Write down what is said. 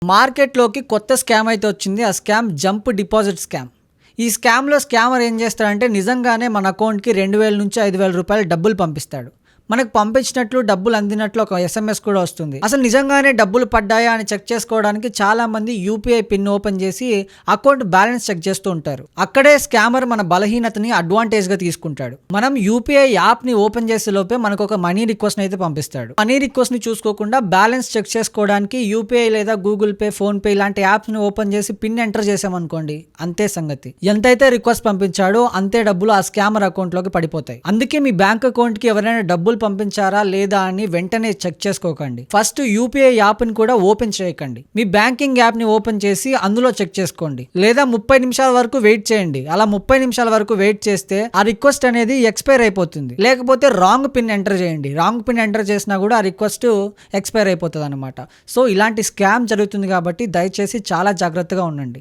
మార్కెట్‌లోకి కొత్త స్కామ్ అయితే వచ్చింది. ఆ స్కామ్ జంప్ డిపాజిట్ స్కామ్. ఈ స్కామ్‌లో స్కామర్ ఏం చేస్తాడంటే నిజంగానే మన అకౌంట్‌కి 2000 నుంచి 5000 రూపాయలు డబ్బులు పంపిస్తాడు. మనకు పంపించినట్లు డబ్బులు అందినట్లు ఒక ఎస్ఎంఎస్ కూడా వస్తుంది. అసలు నిజంగానే డబ్బులు పడ్డాయా అని చెక్ చేసుకోవడానికి చాలా మంది యూపీఐ పిన్ ఓపెన్ చేసి అకౌంట్ బ్యాలెన్స్ చెక్ చేస్తూ ఉంటారు. అక్కడే స్కామర్ మన బలహీనతని అడ్వాంటేజ్ గా తీసుకుంటాడు. మనం యూపీఐ యాప్ ని ఓపెన్ చేసే లోపే మనకు ఒక మనీ రిక్వెస్ట్ అయితే పంపిస్తాడు. మనీ రిక్వెస్ట్ ని చూసుకోకుండా బ్యాలెన్స్ చెక్ చేసుకోవడానికి యూపీఐ లేదా గూగుల్ పే, ఫోన్ పే ఇలాంటి యాప్స్ ని ఓపెన్ చేసి పిన్ ఎంటర్ చేసామనుకోండి, అంతే సంగతి. ఎంతైతే రిక్వెస్ట్ పంపించాడో అంతే డబ్బులు ఆ స్కామర్ అకౌంట్ లోకి పడిపోతాయి. అందుకే మీ బ్యాంక్ అకౌంట్ కి ఎవరైనా డబ్బులు పంపించారా లేదా అని వెంటనే చెక్ చేసుకోకండి. ఫస్ట్ యూపీఐ యాప్ ని కూడా ఓపెన్ చేయకండి. మీ బ్యాంకింగ్ యాప్ ని ఓపెన్ చేసి అందులో చెక్ చేసుకోండి. లేదా 30 నిమిషాల వరకు వెయిట్ చేయండి. అలా 30 నిమిషాల వరకు వెయిట్ చేస్తే ఆ రిక్వెస్ట్ అనేది ఎక్స్పైర్ అయిపోతుంది. లేకపోతే రాంగ్ పిన్ ఎంటర్ చేయండి. రాంగ్ పిన్ ఎంటర్ చేసినా కూడా ఆ రిక్వెస్ట్ ఎక్స్పైర్ అయిపోతుంది అనమాట. సో ఇలాంటి స్కామ్ జరుగుతుంది కాబట్టి దయచేసి చాలా జాగ్రత్తగా ఉండండి.